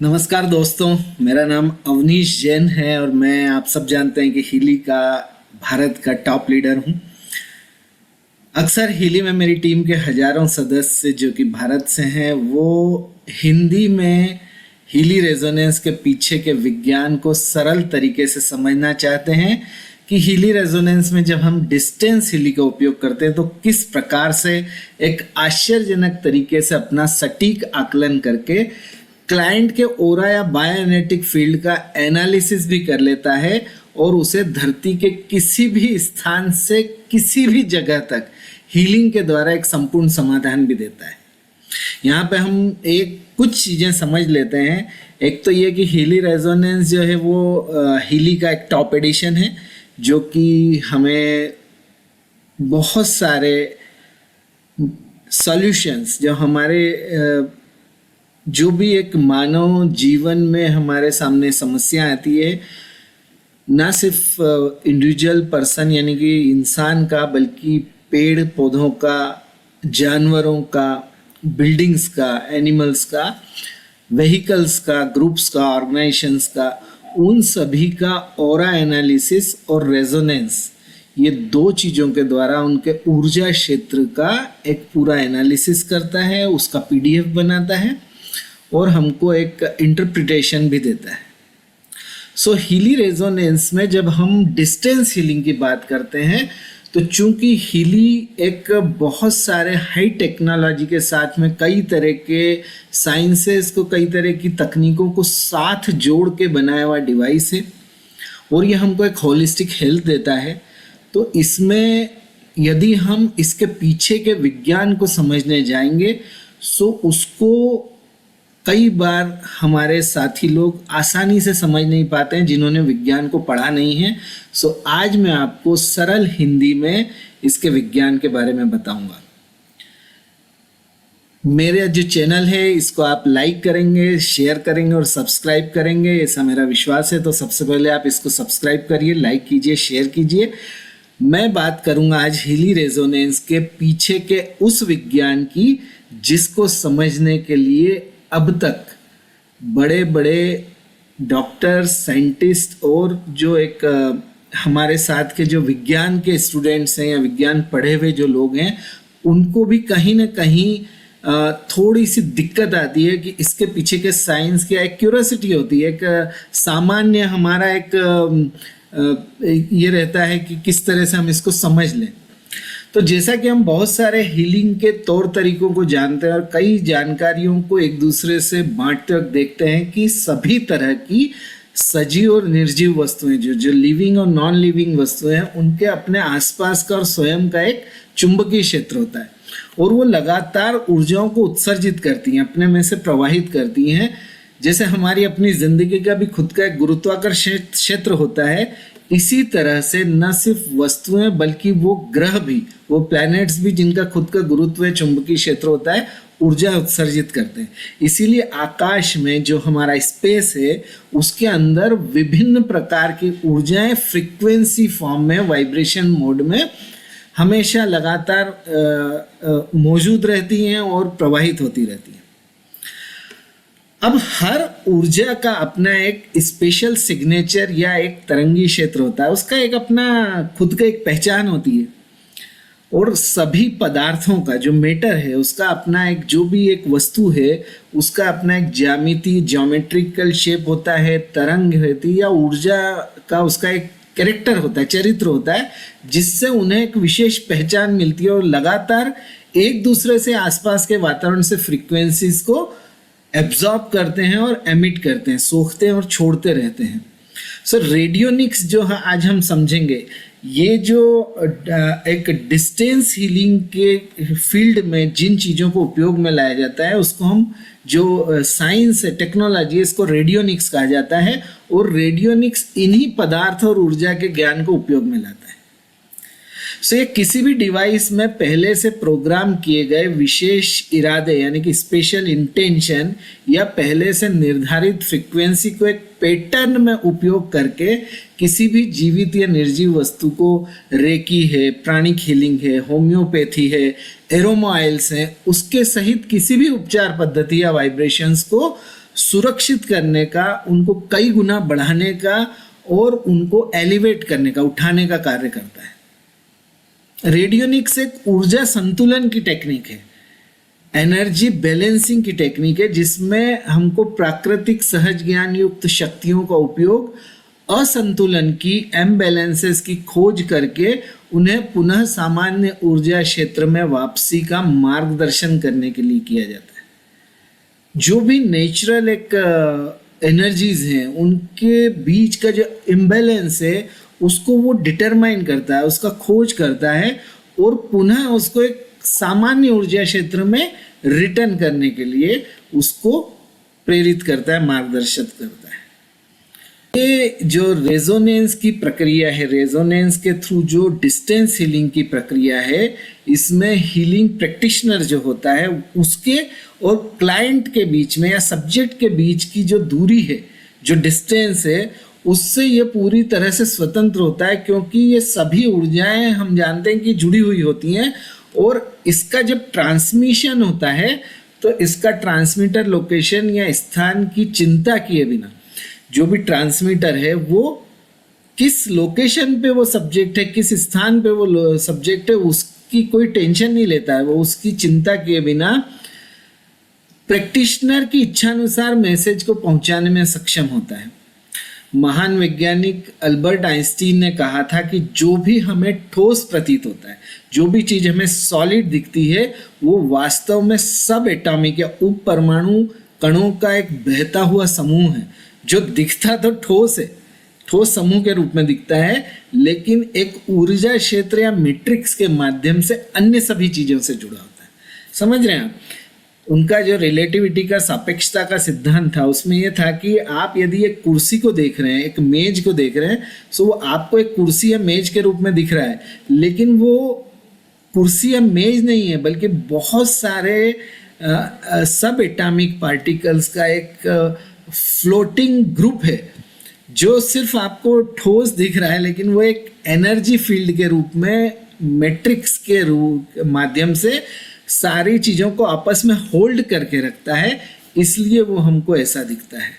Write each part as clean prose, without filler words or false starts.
नमस्कार दोस्तों, मेरा नाम अवनीश जैन है और मैं आप सब जानते हैं कि हिली का भारत का टॉप लीडर हूं। अक्सर हिली में मेरी टीम के हजारों सदस्य जो कि भारत से हैं वो हिंदी में हिली रेजोनेंस के पीछे के विज्ञान को सरल तरीके से समझना चाहते हैं कि हिली रेजोनेंस में जब हम डिस्टेंस हिली का उपयोग करते हैं तो किस प्रकार से एक आश्चर्यजनक तरीके से अपना सटीक आकलन करके क्लाइंट के ओरा या बायोनेटिक फील्ड का एनालिसिस भी कर लेता है और उसे धरती के किसी भी स्थान से किसी भी जगह तक हीलिंग के द्वारा एक संपूर्ण समाधान भी देता है। यहाँ पे हम एक कुछ चीज़ें समझ लेते हैं। एक तो ये कि हिली रेजोनेंस जो है वो हिली का एक टॉप एडिशन है जो कि हमें बहुत सारे सॉल्यूशंस जो हमारे जो भी एक मानव जीवन में हमारे सामने समस्या आती है, ना सिर्फ इंडिविजुअल पर्सन यानी कि इंसान का, बल्कि पेड़ पौधों का, जानवरों का, बिल्डिंग्स का, एनिमल्स का, व्हीकल्स का, ग्रुप्स का, ऑर्गेनाइजेशंस का, उन सभी का ऑरा एनालिसिस और रेजोनेंस, ये दो चीज़ों के द्वारा उनके ऊर्जा क्षेत्र का एक पूरा एनालिसिस करता है, उसका पीडीएफ बनाता है और हमको एक इंटरप्रिटेशन भी देता है। सो हिली रेजोनेंस में जब हम डिस्टेंस हीलिंग की बात करते हैं तो चूंकि हिली एक बहुत सारे हाई टेक्नोलॉजी के साथ में कई तरह के साइंसेस को, कई तरह की तकनीकों को साथ जोड़ के बनाया हुआ डिवाइस है और ये हमको एक होलिस्टिक हेल्थ देता है। तो इसमें यदि हम इसके पीछे के विज्ञान को समझने जाएंगे सो उसको कई बार हमारे साथी लोग आसानी से समझ नहीं पाते हैं जिन्होंने विज्ञान को पढ़ा नहीं है। सो आज मैं आपको सरल हिंदी में इसके विज्ञान के बारे में बताऊंगा। मेरा जो चैनल है इसको आप लाइक करेंगे, शेयर करेंगे और सब्सक्राइब करेंगे, ऐसा मेरा विश्वास है। तो सबसे पहले आप इसको सब्सक्राइब करिए, लाइक कीजिए, शेयर कीजिए। मैं बात करूंगा आज हिली रेजोनेंस के पीछे के उस विज्ञान की जिसको समझने के लिए अब तक बड़े बड़े डॉक्टर्स, साइंटिस्ट और जो एक हमारे साथ के जो विज्ञान के स्टूडेंट्स हैं या विज्ञान पढ़े हुए जो लोग हैं उनको भी कहीं ना कहीं थोड़ी सी दिक्कत आती है कि इसके पीछे के साइंस की एक क्यूरियोसिटी होती है, एक सामान्य हमारा एक ये रहता है कि किस तरह से हम इसको समझ लें। तो जैसा कि हम बहुत सारे हीलिंग के तौर तरीकों को जानते हैं और कई जानकारियों को एक दूसरे से बांटते वक्त देखते हैं कि सभी तरह की सजीव और निर्जीव वस्तुएं जो लिविंग और नॉन लिविंग वस्तुएं हैं उनके अपने आसपास का और स्वयं का एक चुंबकीय क्षेत्र होता है और वो लगातार ऊर्जाओं को उत्सर्जित करती हैं, अपने में से प्रवाहित करती हैं। जैसे हमारी अपनी जिंदगी का भी खुद का एक गुरुत्वाकर्षण क्षेत्र होता है, इसी तरह से न सिर्फ वस्तुएं बल्कि वो ग्रह भी, वो प्लैनेट्स भी जिनका खुद का गुरुत्व चुंबकीय क्षेत्र होता है, ऊर्जा उत्सर्जित करते हैं। इसीलिए आकाश में जो हमारा स्पेस है उसके अंदर विभिन्न प्रकार की ऊर्जाएं फ्रीक्वेंसी फॉर्म में, वाइब्रेशन मोड में हमेशा लगातार मौजूद रहती हैं और प्रवाहित होती रहती हैं। अब हर ऊर्जा का अपना एक स्पेशल सिग्नेचर या एक तरंगी क्षेत्र होता है, उसका एक अपना खुद का एक पहचान होती है और सभी पदार्थों का जो मैटर है उसका अपना एक, जो भी एक वस्तु है उसका अपना एक ज्यामिति, ज्योमेट्रिकल शेप होता है, तरंग होती है या ऊर्जा का उसका एक कैरेक्टर होता है, चरित्र होता है, जिससे उन्हें एक विशेष पहचान मिलती है और लगातार एक दूसरे से, आसपास के वातावरण से फ्रीक्वेंसीज को एब्जॉर्ब करते हैं और एमिट करते हैं, सोखते हैं और छोड़ते रहते हैं। सो रेडियोनिक्स जो है आज हम समझेंगे, ये जो एक डिस्टेंस हीलिंग के फील्ड में जिन चीज़ों को उपयोग में लाया जाता है उसको हम, जो साइंस है, टेक्नोलॉजी है, इसको रेडियोनिक्स कहा जाता है और रेडियोनिक्स इन्हीं पदार्थ और ऊर्जा के ज्ञान को उपयोग में लाता है। सो ये किसी भी डिवाइस में पहले से प्रोग्राम किए गए विशेष इरादे यानी कि स्पेशल इंटेंशन या पहले से निर्धारित फ्रीक्वेंसी को एक पैटर्न में उपयोग करके किसी भी जीवित या निर्जीव वस्तु को, रेकी है, प्राणिक हीलिंग है, होम्योपैथी है, एरोमा ऑयल्स है, उसके सहित किसी भी उपचार पद्धति या वाइब्रेशंस को सुरक्षित करने का, उनको कई गुना बढ़ाने का और उनको एलिवेट करने का, उठाने का कार्य करता है। रेडियोनिक्स एक ऊर्जा संतुलन की टेक्निक है, एनर्जी बैलेंसिंग की टेक्निक है, जिसमें हमको प्राकृतिक सहज ज्ञान युक्त शक्तियों का उपयोग असंतुलन की, एम्बैलेंसेस की खोज करके उन्हें पुनः सामान्य ऊर्जा क्षेत्र में वापसी का मार्गदर्शन करने के लिए किया जाता है। जो भी नेचुरल एक एनर्जीज हैं उनके बीच का जो इम्बैलेंस है उसको वो डिटरमाइन करता है, उसका खोज करता है और पुनः उसको एक सामान्य ऊर्जा क्षेत्र में रिटर्न करने के लिए उसको प्रेरित करता है, मार्गदर्शित करता है। ये जो रेजोनेंस की प्रक्रिया है, रेजोनेंस के थ्रू जो डिस्टेंस हीलिंग की प्रक्रिया है, इसमें हीलिंग प्रैक्टिशनर जो होता है उसके और क्लाइंट के बीच में या सब्जेक्ट के बीच की जो दूरी है, जो डिस्टेंस है, उससे ये पूरी तरह से स्वतंत्र होता है, क्योंकि ये सभी ऊर्जाएं हम जानते हैं कि जुड़ी हुई होती हैं और इसका जब ट्रांसमिशन होता है तो इसका ट्रांसमीटर लोकेशन या स्थान की चिंता किए बिना जो भी ट्रांसमीटर है वो किस लोकेशन पे वो सब्जेक्ट है, किस स्थान पे वो सब्जेक्ट है, उसकी कोई टेंशन नहीं लेता है। वो उसकी चिंता किए बिना प्रैक्टिशनर की इच्छानुसार मैसेज को पहुंचाने में सक्षम होता है। महान वैज्ञानिक अल्बर्ट आइंस्टीन ने कहा था कि जो भी हमें ठोस प्रतीत होता है, जो भी चीज हमें सॉलिड दिखती है, वो वास्तव में सब एटॉमिक या उप परमाणु कणों का एक बहता हुआ समूह है। जो दिखता तो ठोस है, ठोस समूह के रूप में दिखता है, लेकिन एक ऊर्जा क्षेत्र या मैट्रिक्स के माध्यम से अन्य सभी चीजों से जुड़ा होता है। समझ रहे हैं आप? उनका जो रिलेटिविटी का, सापेक्षता का सिद्धांत था, उसमें यह था कि आप यदि एक कुर्सी को देख रहे हैं, एक मेज को देख रहे हैं, तो वो आपको एक कुर्सी या मेज के रूप में दिख रहा है, लेकिन वो कुर्सी या मेज नहीं है, बल्कि बहुत सारे सब एटॉमिक पार्टिकल्स का एक फ्लोटिंग ग्रुप है जो सिर्फ आपको ठोस दिख रहा है, लेकिन वो एक एनर्जी फील्ड के रूप में, मैट्रिक्स के रूप माध्यम से सारी चीजों को आपस में होल्ड करके रखता है, इसलिए वो हमको ऐसा दिखता है।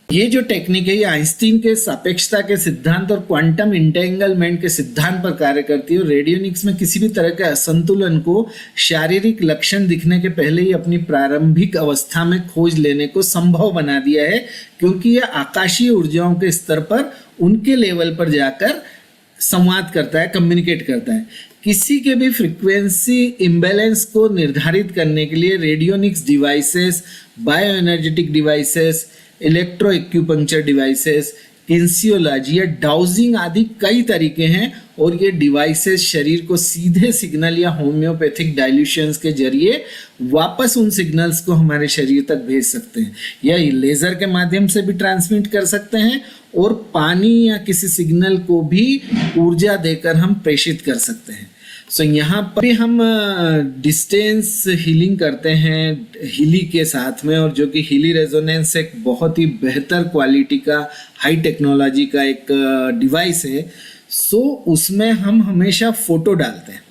ये जो टेक्निक है ये आइंस्टीन के सापेक्षता के सिद्धांत और क्वांटम इंटेंगलमेंट के सिद्धांत पर कार्य करती है। और रेडियोनिक्स में किसी भी तरह के असंतुलन को शारीरिक लक्षण दिखने के पहले ही अपनी प्रारंभिक अवस्था में खोज लेने को संभव बना दिया है, क्योंकि यह आकाशीय ऊर्जाओं के स्तर पर उनके लेवल पर जाकर संवाद करता है, कम्युनिकेट करता है। किसी के भी फ्रीक्वेंसी इम्बैलेंस को निर्धारित करने के लिए radionics devices, bio energetic devices, electro acupuncture devices, kinesiology या डाउजिंग आदि कई तरीके हैं, और ये डिवाइसेस शरीर को सीधे सिग्नल या होम्योपैथिक डाइल्यूशंस के जरिए वापस उन सिग्नल्स को हमारे शरीर तक भेज सकते हैं, या लेजर के माध्यम से भी ट्रांसमिट कर सकते हैं, और पानी या किसी सिग्नल को भी ऊर्जा देकर हम प्रेषित कर सकते हैं। सो यहाँ पर भी हम डिस्टेंस हीलिंग करते हैं हीली के साथ में, और जो कि हीली रेजोनेंस एक बहुत ही बेहतर क्वालिटी का, हाई टेक्नोलॉजी का एक डिवाइस है। सो उसमें हम हमेशा फोटो डालते हैं।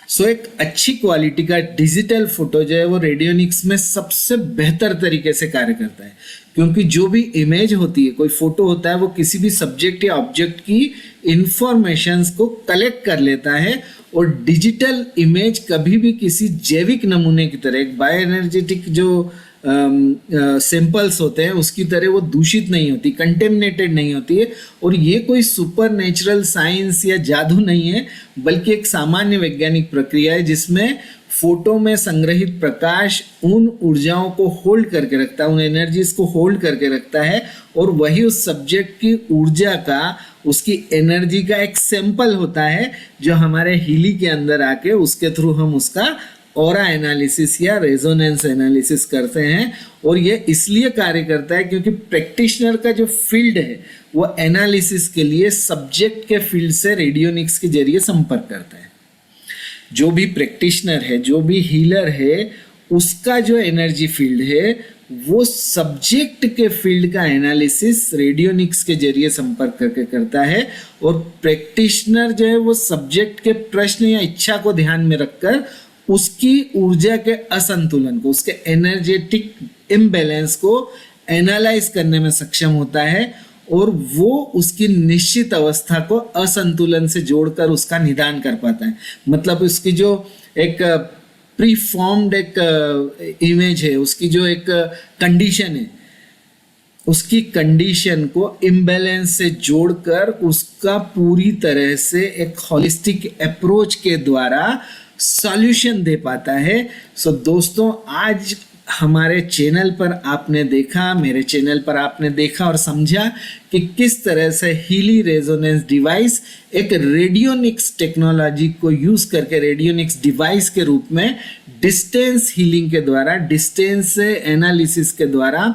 सो एक अच्छी क्वालिटी का डिजिटल फोटो जो है वो रेडियोनिक्स में सबसे बेहतर तरीके से कार्य करता है, क्योंकि जो भी इमेज होती है, कोई फोटो होता है, वो किसी भी सब्जेक्ट या ऑब्जेक्ट की इंफॉर्मेशंस को कलेक्ट कर लेता है, और डिजिटल इमेज कभी भी किसी जैविक नमूने की तरह, एक बायो एनर्जेटिक जो सैंपल्स होते हैं उसकी तरह वो दूषित नहीं होती, कंटेमिनेटेड नहीं होती है। और ये कोई सुपर नेचुरल साइंस या जादू नहीं है, बल्कि एक सामान्य वैज्ञानिक प्रक्रिया है, जिसमें फोटो में संग्रहित प्रकाश उन ऊर्जाओं को होल्ड करके रखता है, उन एनर्जीज को होल्ड करके रखता है, और वही उस सब्जेक्ट की ऊर्जा का, उसकी एनर्जी का एक सैंपल होता है, जो हमारे हीली के अंदर आके उसके थ्रू हम उसका ऑरा एनालिसिस या रेजोनेंस एनालिसिस करते हैं। और ये इसलिए कार्य करता है क्योंकि प्रैक्टिशनर का जो फील्ड है वो एनालिसिस के लिए सब्जेक्ट के फील्ड से रेडियोनिक्स के जरिए संपर्क करता है। जो भी प्रैक्टिशनर है, जो भी हीलर है, उसका जो एनर्जी फील्ड है वो सब्जेक्ट के फील्ड का एनालिसिस रेडियोनिक्स के जरिए संपर्क करके करता है, और प्रैक्टिशनर जो है वो सब्जेक्ट के प्रश्न या इच्छा को ध्यान में रखकर उसकी ऊर्जा के असंतुलन को, उसके एनर्जेटिक इम्बैलेंस को एनालाइज करने में सक्षम होता है, और वो उसकी निश्चित अवस्था को असंतुलन से जोड़कर उसका निदान कर पाता है। मतलब उसकी जो एक प्रीफॉर्म्ड एक इमेज है, उसकी जो एक कंडीशन है, उसकी कंडीशन को इम्बैलेंस से जोड़कर उसका पूरी तरह से एक होलिस्टिक अप्रोच के द्वारा सॉल्यूशन दे पाता है। सो दोस्तों, आज हमारे चैनल पर आपने देखा, मेरे चैनल पर आपने देखा और समझा कि किस तरह से हीली रेजोनेंस डिवाइस एक रेडियोनिक्स टेक्नोलॉजी को यूज करके रेडियोनिक्स डिवाइस के रूप में डिस्टेंस हीलिंग के द्वारा, डिस्टेंस एनालिसिस के द्वारा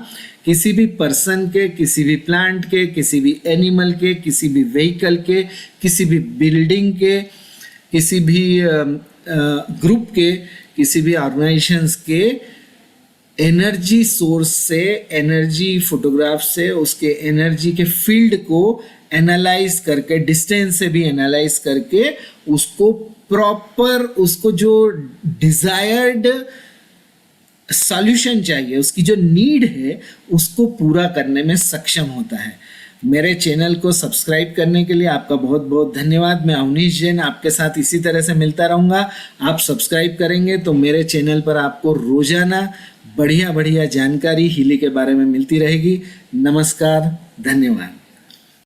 किसी भी पर्सन के, किसी भी प्लांट के, किसी भी एनिमल के, किसी भी व्हीकल के, किसी भी बिल्डिंग के, किसी भी ग्रुप के, किसी भी ऑर्गेनाइजेशंस के एनर्जी सोर्स से, एनर्जी फोटोग्राफ से उसके एनर्जी के फील्ड को एनालाइज करके, डिस्टेंस से भी एनालाइज करके उसको प्रॉपर, उसको जो डिजायर्ड सॉल्यूशन चाहिए, उसकी जो नीड है, उसको पूरा करने में सक्षम होता है। मेरे चैनल को सब्सक्राइब करने के लिए आपका बहुत बहुत धन्यवाद। मैं अवनीश जैन आपके साथ इसी तरह से मिलता रहूँगा। आप सब्सक्राइब करेंगे तो मेरे चैनल पर आपको रोजाना बढ़िया बढ़िया जानकारी हीली के बारे में मिलती रहेगी। नमस्कार, धन्यवाद।